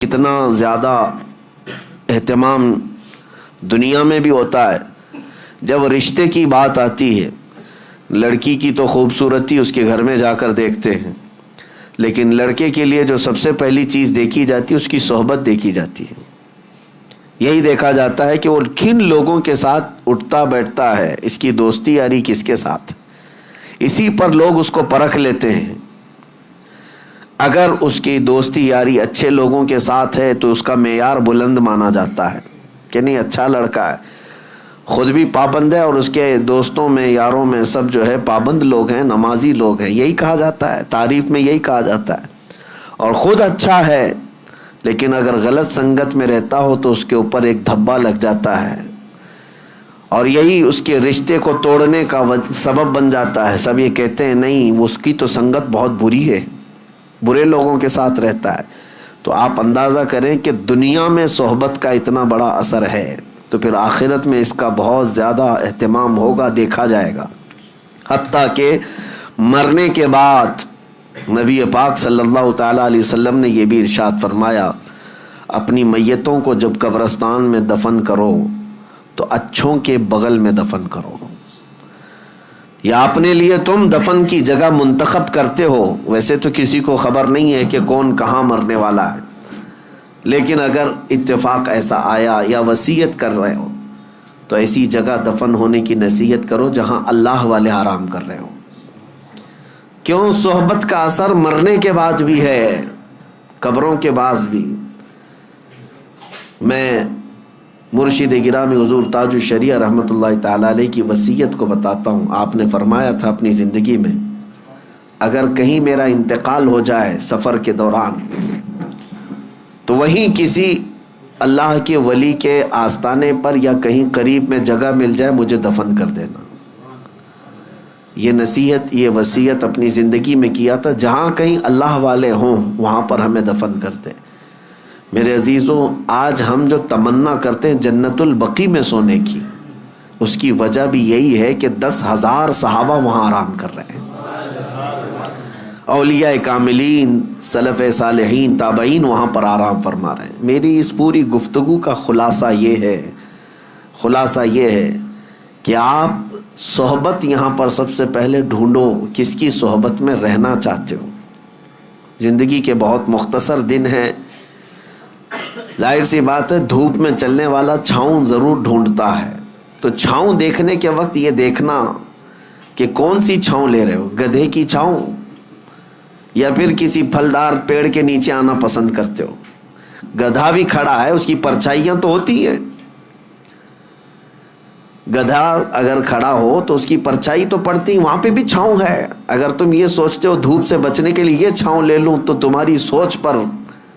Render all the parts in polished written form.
کتنا زیادہ اہتمام دنیا میں بھی ہوتا ہے جب رشتے کی بات آتی ہے. لڑکی کی تو خوبصورتی اس کے گھر میں جا کر دیکھتے ہیں، لیکن لڑکے کے لیے جو سب سے پہلی چیز دیکھی جاتی ہے اس کی صحبت دیکھی جاتی ہے. یہی دیکھا جاتا ہے کہ وہ کن لوگوں کے ساتھ اٹھتا بیٹھتا ہے، اس کی دوستی یاری کس کے ساتھ. اسی پر لوگ اس کو پرکھ لیتے ہیں. اگر اس کی دوستی یاری اچھے لوگوں کے ساتھ ہے تو اس کا معیار بلند مانا جاتا ہے کہ نہیں اچھا لڑکا ہے، خود بھی پابند ہے اور اس کے دوستوں میں یاروں میں سب جو ہے پابند لوگ ہیں، نمازی لوگ ہیں. یہی کہا جاتا ہے، تعریف میں یہی کہا جاتا ہے. اور خود اچھا ہے لیکن اگر غلط سنگت میں رہتا ہو تو اس کے اوپر ایک دھبا لگ جاتا ہے اور یہی اس کے رشتے کو توڑنے کا سبب بن جاتا ہے. سب یہ کہتے ہیں نہیں اس کی تو سنگت بہت بری ہے، برے لوگوں کے ساتھ رہتا ہے. تو آپ اندازہ کریں کہ دنیا میں صحبت کا اتنا بڑا اثر ہے تو پھر آخرت میں اس کا بہت زیادہ اہتمام ہوگا، دیکھا جائے گا. حتیٰ کہ مرنے کے بعد نبی پاک صلی اللہ تعالیٰ علیہ وسلم نے یہ بھی ارشاد فرمایا، اپنی میتوں کو جب قبرستان میں دفن کرو تو اچھوں کے بغل میں دفن کرو. یا اپنے لیے تم دفن کی جگہ منتخب کرتے ہو، ویسے تو کسی کو خبر نہیں ہے کہ کون کہاں مرنے والا ہے، لیکن اگر اتفاق ایسا آیا یا وصیت کر رہے ہو تو ایسی جگہ دفن ہونے کی نصیحت کرو جہاں اللہ والے آرام کر رہے ہو. کیوں؟ صحبت کا اثر مرنے کے بعد بھی ہے، قبروں کے بعد بھی. میں مرشد گرامی حضور تاج الشریعہ رحمۃ اللہ تعالی علیہ کی وصیت کو بتاتا ہوں. آپ نے فرمایا تھا اپنی زندگی میں، اگر کہیں میرا انتقال ہو جائے سفر کے دوران تو وہیں کسی اللہ کے ولی کے آستانے پر یا کہیں قریب میں جگہ مل جائے مجھے دفن کر دینا. یہ نصیحت، یہ وصیت اپنی زندگی میں کیا تھا. جہاں کہیں اللہ والے ہوں وہاں پر ہمیں دفن کر دیں. میرے عزیزوں، آج ہم جو تمنا کرتے ہیں جنت البقیع میں سونے کی، اس کی وجہ بھی یہی ہے کہ 10,000 صحابہ وہاں آرام کر رہے ہیں. اولیاء کاملین، سلف صالحین، تابعین وہاں پر آرام فرما رہے ہیں. میری اس پوری گفتگو کا خلاصہ یہ ہے کہ آپ صحبت یہاں پر سب سے پہلے ڈھونڈو، کس کی صحبت میں رہنا چاہتے ہو. زندگی کے بہت مختصر دن ہیں. ظاہر سی بات ہے دھوپ میں چلنے والا چھاؤں ضرور ڈھونڈتا ہے. تو چھاؤں دیکھنے کے وقت یہ دیکھنا کہ کون سی چھاؤں لے رہے ہو، گدھے کی چھاؤں یا پھر کسی پھلدار پیڑ کے نیچے آنا پسند کرتے ہو. گدھا بھی کھڑا ہے، اس کی پرچھائیاں تو ہوتی ہیں. گدھا اگر کھڑا ہو تو اس کی پرچھائی تو پڑتی، وہاں پہ بھی چھاؤں ہے. اگر تم یہ سوچتے ہو دھوپ سے بچنے کے لیے یہ چھاؤں لے لوں تو تمہاری سوچ پر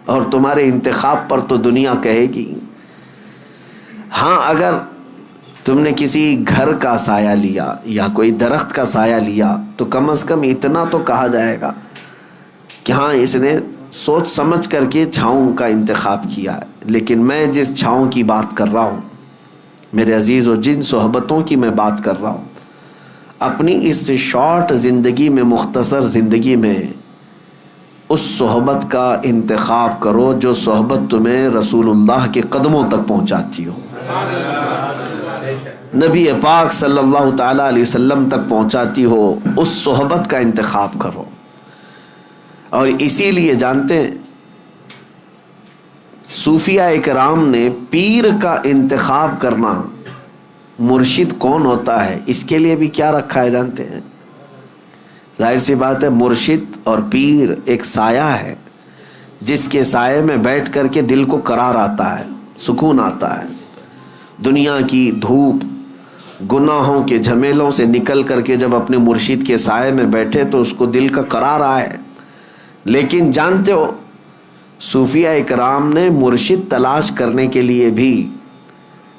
اور تمہارے انتخاب پر تو دنیا کہے گی. ہاں اگر تم نے کسی گھر کا سایہ لیا یا کوئی درخت کا سایہ لیا تو کم از کم اتنا تو کہا جائے گا کہ ہاں اس نے سوچ سمجھ کر کے چھاؤں کا انتخاب کیا ہے. لیکن میں جس چھاؤں کی بات کر رہا ہوں میرے عزیزو، جن صحبتوں کی میں بات کر رہا ہوں، اپنی اس شارٹ زندگی میں، مختصر زندگی میں اس صحبت کا انتخاب کرو جو صحبت تمہیں رسول اللہ کے قدموں تک پہنچاتی ہو، نبی پاک صلی اللہ تعالیٰ علیہ وسلم تک پہنچاتی ہو. اس صحبت کا انتخاب کرو. اور اسی لیے جانتے ہیں صوفیاء اکرام نے پیر کا انتخاب کرنا، مرشد کون ہوتا ہے اس کے لیے بھی کیا رکھا ہے جانتے ہیں؟ ظاہر سی بات ہے مرشد اور پیر ایک سایہ ہے جس کے سائے میں بیٹھ کر کے دل کو قرار آتا ہے، سکون آتا ہے. دنیا کی دھوپ، گناہوں کے جھمیلوں سے نکل کر کے جب اپنے مرشد کے سائے میں بیٹھے تو اس کو دل کا قرار آئے. لیکن جانتے ہو صوفیاء اکرام نے مرشد تلاش کرنے کے لیے بھی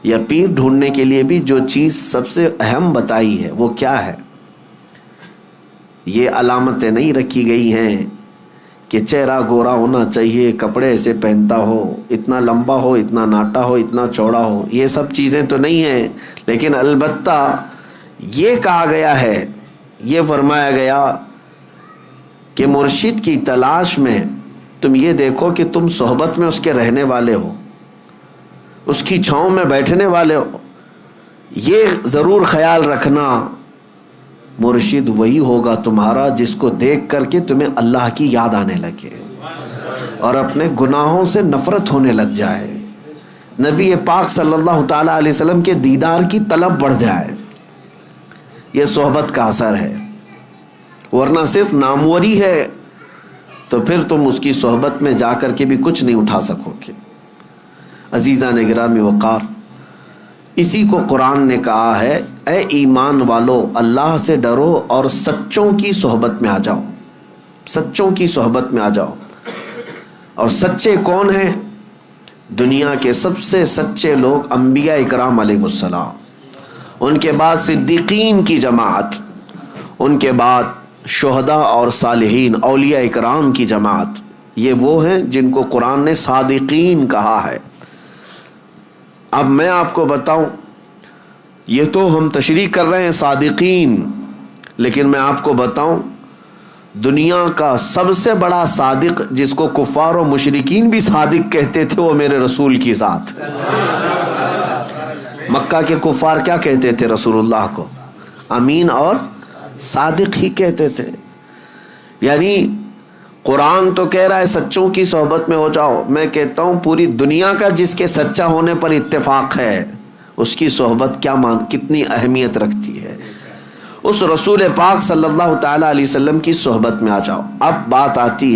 یا پیر ڈھونڈنے کے لیے بھی جو چیز سب سے اہم بتائی ہے وہ کیا ہے؟ یہ علامتیں نہیں رکھی گئی ہیں کہ چہرہ گورا ہونا چاہیے، کپڑے ایسے پہنتا ہو، اتنا لمبا ہو، اتنا ناٹا ہو، اتنا چوڑا ہو. یہ سب چیزیں تو نہیں ہیں، لیکن البتہ یہ کہا گیا ہے، یہ فرمایا گیا کہ مرشد کی تلاش میں تم یہ دیکھو کہ تم صحبت میں اس کے رہنے والے ہو، اس کی چھاؤں میں بیٹھنے والے ہو. یہ ضرور خیال رکھنا، مرشد وہی ہوگا تمہارا جس کو دیکھ کر کے تمہیں اللہ کی یاد آنے لگے اور اپنے گناہوں سے نفرت ہونے لگ جائے، نبی پاک صلی اللہ تعالیٰ علیہ وسلم کے دیدار کی طلب بڑھ جائے. یہ صحبت کا اثر ہے، ورنہ صرف ناموری ہے تو پھر تم اس کی صحبت میں جا کر کے بھی کچھ نہیں اٹھا سکو گے. عزیزان گرامی وقار، اسی کو قرآن نے کہا ہے اے ایمان والو اللہ سے ڈرو اور سچوں کی صحبت میں آ جاؤ، سچوں کی صحبت میں آ جاؤ. اور سچے کون ہیں؟ دنیا کے سب سے سچے لوگ انبیاء اکرام علیہ السلام، ان کے بعد صدیقین کی جماعت، ان کے بعد شہداء اور صالحین اولیاء اکرام کی جماعت. یہ وہ ہیں جن کو قرآن نے صادقین کہا ہے. اب میں آپ کو بتاؤں، یہ تو ہم تشریح کر رہے ہیں صادقین، لیکن میں آپ کو بتاؤں دنیا کا سب سے بڑا صادق جس کو کفار و مشرکین بھی صادق کہتے تھے وہ میرے رسول کی ذات. مکہ کے کفار کیا کہتے تھے رسول اللہ کو؟ امین اور صادق ہی کہتے تھے. یعنی قرآن تو کہہ رہا ہے سچوں کی صحبت میں ہو جاؤ، میں کہتا ہوں پوری دنیا کا جس کے سچا ہونے پر اتفاق ہے اس کی صحبت کتنی اہمیت رکھتی ہے. اس رسول پاک صلی اللہ تعالیٰ علیہ وسلم کی صحبت میں آ جاؤ. اب بات آتی ہے